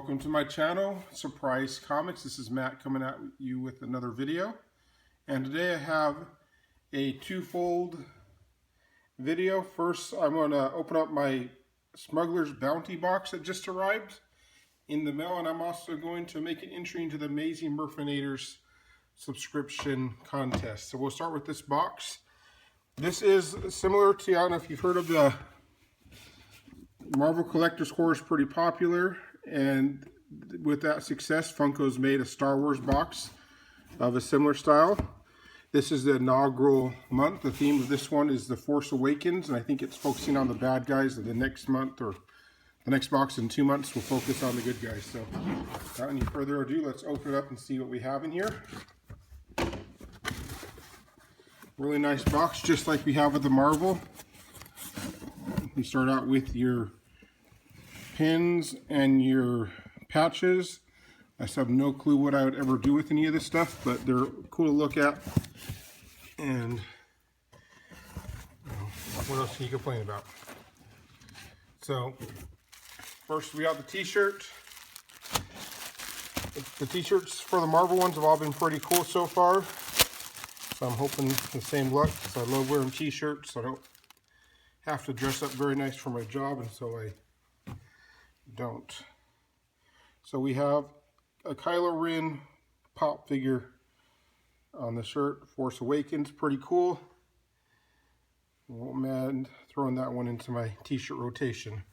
Welcome to my channel, Surprise Comics. This is Matt coming at you with another video. And today I have a twofold video. First, I'm going to open up my Smuggler's Bounty box that just arrived in the mail. And I'm also going to make an entry into the Amazing Murfinator's subscription contest. So we'll start with this box. This is similar to, I don't know if you've heard of the Marvel Collector's Core is pretty popular, and with that success, Funko's made a Star Wars box of a similar style. This is the inaugural month. The theme of this one is The Force Awakens, and I think it's focusing on the bad guys. The next month, or the next box in 2 months, will focus on the good guys. So without any further ado, let's open it up and see what we have in here. Really nice box, just like we have with the Marvel. You start out with your pins and your patches. I just have no clue what I would ever do with any of this stuff, but they're cool to look at. And what else can you complain about? So first we got the t-shirt. The t-shirts for the Marvel ones have all been pretty cool so far. So I'm hoping the same luck, because I love wearing t-shirts, so I don't have to dress up very nice for my job, and so I don't. So we have a Kylo Ren pop figure on the shirt, Force Awakens, pretty cool. Won't mind throwing that one into my t-shirt rotation.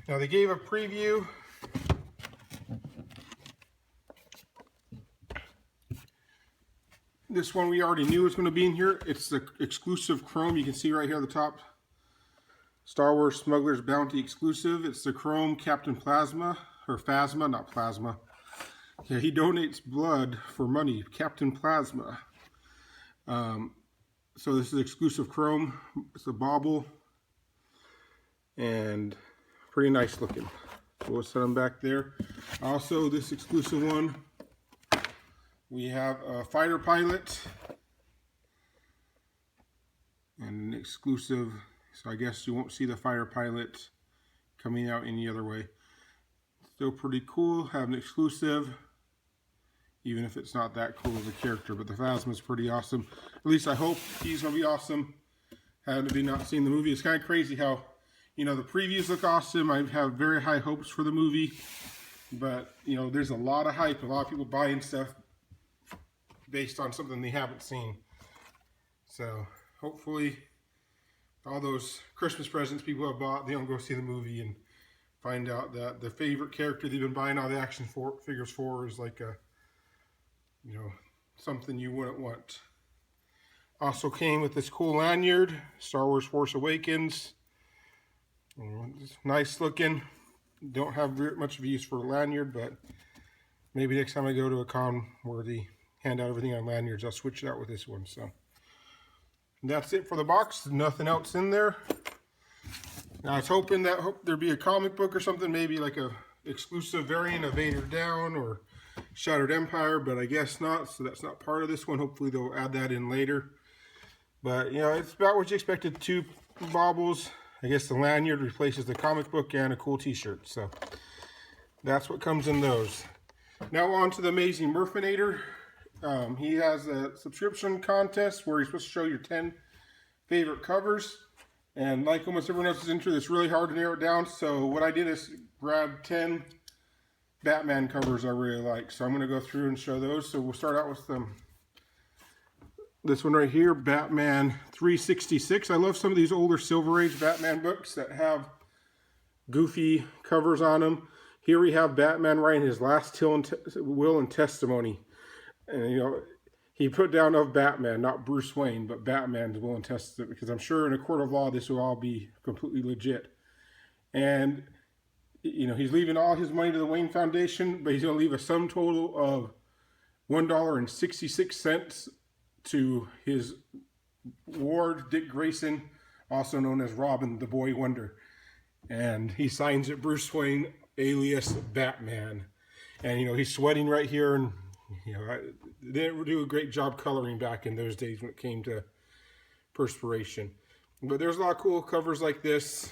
Now they gave a preview. This one we already knew was going to be in here. It's the exclusive Chrome. You can see right here at the top, Star Wars Smuggler's Bounty exclusive. It's the Chrome Captain Plasma, or Phasma, not Plasma. Yeah, he donates blood for money, Captain Plasma. So this is exclusive Chrome. It's a bauble, and pretty nice looking. So we'll set them back there. Also, this exclusive one, we have a fighter pilot and an exclusive, so I guess you won't see the fighter pilot coming out any other way. Still pretty cool, have an exclusive, even if it's not that cool of a character, but the Phasma is pretty awesome. At least I hope he's going to be awesome. Had to be not seen the movie. It's kind of crazy how, you know, the previews look awesome. I have very high hopes for the movie, but, you know, there's a lot of hype, a lot of people buying stuff based on something they haven't seen. So hopefully all those Christmas presents people have bought, they don't go see the movie and find out that the favorite character they've been buying all the action figures for is like a, you know, something you wouldn't want. Also came with this cool lanyard, Star Wars Force Awakens. Nice looking. Don't have very much of a use for a lanyard, but maybe next time I go to a con where they hand out everything on lanyards, I'll switch it out with this one. So that's it for the box. Nothing else in there. Now I was hoping that there'd be a comic book or something, maybe like a exclusive variant of Vader Down or Shattered Empire, but I guess not. So that's not part of this one. Hopefully they'll add that in later. But you know, it's about what you expected. 2 baubles. I guess the lanyard replaces the comic book and a cool t-shirt. So that's what comes in those. Now on to the Amazing Murfinator. He has a subscription contest where you're supposed to show your 10 favorite covers, and like almost everyone else's entry, it's really hard to narrow it down. So what I did is grab 10 Batman covers I really like. So I'm going to go through and show those. So we'll start out with this one right here, Batman 366. I love some of these older Silver Age Batman books that have goofy covers on them. Here we have Batman writing his last will and testimony. And, you know, he put down of Batman, not Bruce Wayne, but Batman's will and testament, because I'm sure in a court of law this will all be completely legit. And, you know, he's leaving all his money to the Wayne Foundation, but he's going to leave a sum total of $1.66 to his ward, Dick Grayson, also known as Robin, the Boy Wonder. And he signs it Bruce Wayne, alias Batman. And, you know, he's sweating right here, and you know, they didn't do a great job coloring back in those days when it came to perspiration. But there's a lot of cool covers like this.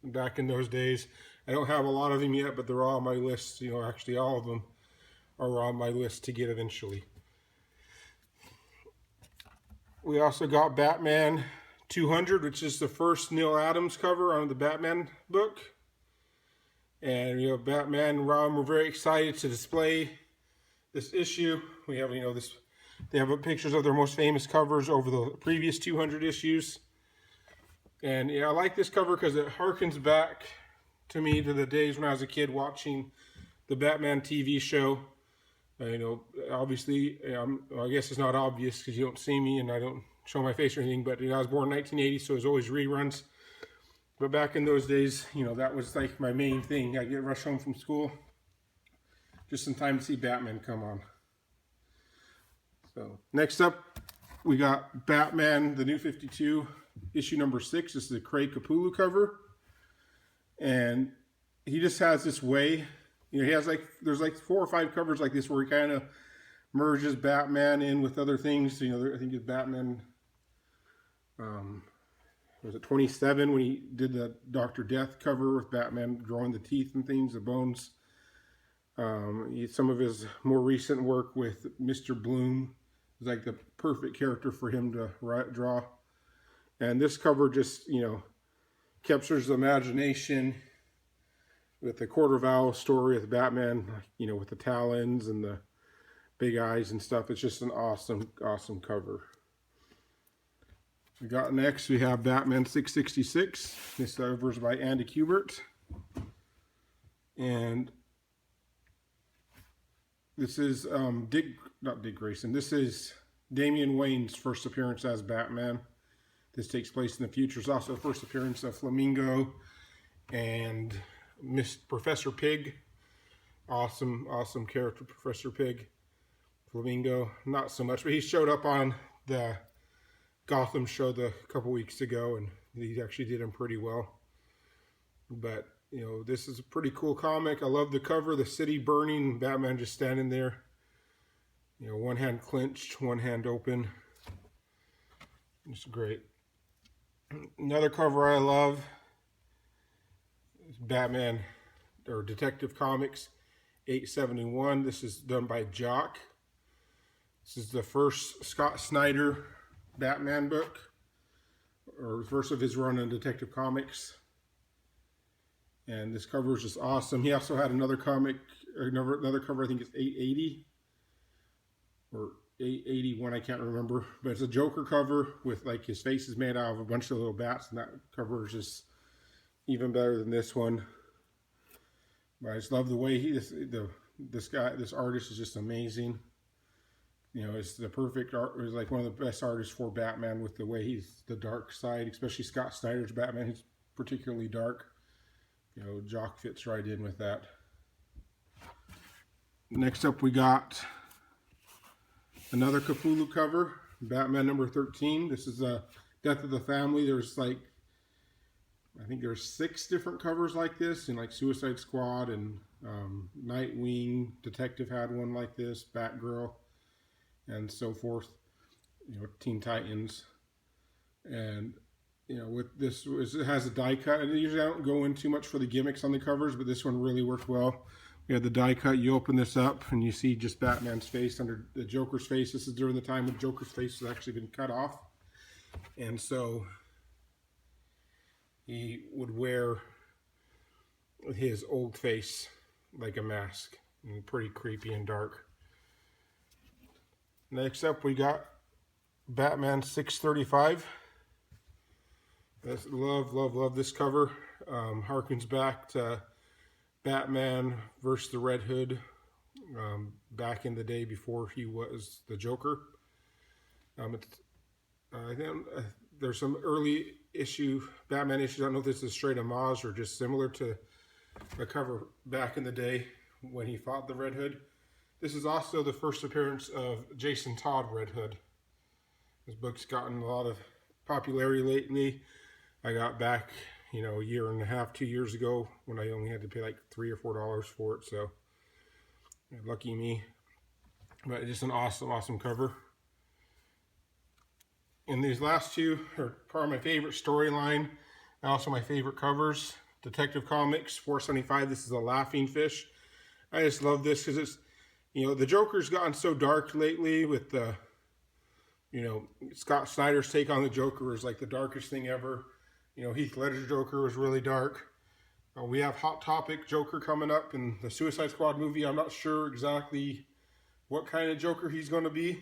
back in those days. I don't have a lot of them yet, but they're all on my list. You know, actually all of them are on my list to get eventually. We also got Batman 200, which is the first Neil Adams cover on the Batman book. And, you know, Batman and Robin were very excited to display this issue. We have, you know, this, they have pictures of their most famous covers over the previous 200 issues. And yeah, I like this cover because it harkens back to me to the days when I was a kid watching the Batman TV show. You know, obviously, I guess it's not obvious because you don't see me and I don't show my face or anything, but you know, I was born in 1980, so it was always reruns. But back in those days, you know, that was like my main thing. I'd get rushed home from school just in time to see Batman come on. So next up, we got Batman, the New 52, issue number 6. This is the Craig Capullo cover. And he just has this way, you know, he has like, there's like 4 or 5 covers like this where he kind of merges Batman in with other things. You know, I think it's Batman, was it 27 when he did the Dr. Death cover with Batman growing the teeth and things, the bones. Some of his more recent work with Mr. Bloom is like the perfect character for him to draw. And this cover just, you know, captures the imagination with the Quarter Owl story with Batman, you know, with the talons and the big eyes and stuff. It's just an awesome, awesome cover. We got next, we have Batman 666. This cover is by Andy Kubert. And this is not Dick Grayson. This is Damian Wayne's first appearance as Batman. This takes place in the future. It's also the first appearance of Flamingo and Professor Pig. Awesome, awesome character, Professor Pig. Flamingo, not so much, but he showed up on the Gotham show a couple weeks ago, and he actually did him pretty well. But, you know, this is a pretty cool comic. I love the cover, the city burning, Batman just standing there. You know, one hand clenched, one hand open. It's great. Another cover I love is Batman, or Detective Comics 871. This is done by Jock. This is the first Scott Snyder Batman book, or first of his run on Detective Comics. And this cover is just awesome. He also had another comic, another cover, I think it's 880 or 881, I can't remember. But it's a Joker cover with like his face is made out of a bunch of little bats, and that cover is just even better than this one. But I just love the way this artist is just amazing. You know, it's the perfect art. It's like one of the best artists for Batman with the way he's the dark side, especially Scott Snyder's Batman. He's particularly dark. You know, Jock fits right in with that. Next up, we got another Capullo cover, Batman number 13. This is a Death of the Family. There's like, I think there's 6 different covers like this, and like Suicide Squad and Nightwing, Detective had one like this, Batgirl, and so forth. You know, Teen Titans. And you know, with this, it has a die cut. And usually I don't go in too much for the gimmicks on the covers, but this one really worked well. We have the die cut. You open this up and you see just Batman's face under the Joker's face. This is during the time when Joker's face has actually been cut off. And so he would wear his old face like a mask. And pretty creepy and dark. Next up, we got Batman 635. Love this cover. Harkens back to Batman versus the Red Hood back in the day before he was the Joker. There's some early Batman issues. I don't know if this is straight homage or just similar to the cover back in the day when he fought the Red Hood. This is also the first appearance of Jason Todd Red Hood. This book's gotten a lot of popularity lately. I got back, you know, a year and a half, 2 years ago when I only had to pay like $3 or $4 for it. So lucky me. But just an awesome, awesome cover. And these last two are part of my favorite storyline and also my favorite covers. Detective Comics 475. This is a laughing fish. I just love this because it's, you know, the Joker's gotten so dark lately with the, you know, Scott Snyder's take on the Joker was like the darkest thing ever. You know, Heath Ledger's Joker was really dark. We have Hot Topic Joker coming up in the Suicide Squad movie. I'm not sure exactly what kind of Joker he's going to be.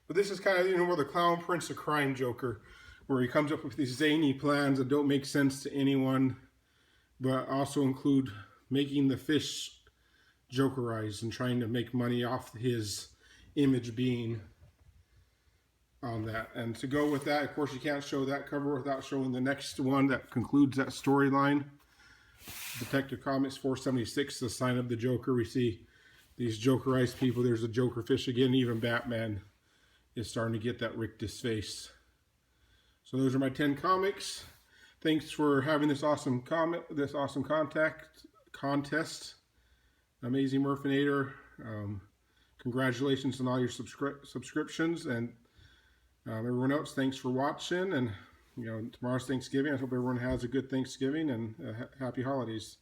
But this is kind of, you know, more the Clown Prince of Crime Joker, where he comes up with these zany plans that don't make sense to anyone, but also include making the fish Jokerize and trying to make money off his image being on that. And to go with that, of course, you can't show that cover without showing the next one that concludes that storyline. Detective Comics 476, the sign of the Joker. We see these Jokerized people. There's a Joker fish again. Even Batman is starting to get that rictus face. So those are my 10 comics. Thanks for having this awesome contest. Amazing Murfinator. Congratulations on all your subscriptions, and everyone else, thanks for watching. And you know, tomorrow's Thanksgiving. I hope everyone has a good Thanksgiving and happy holidays.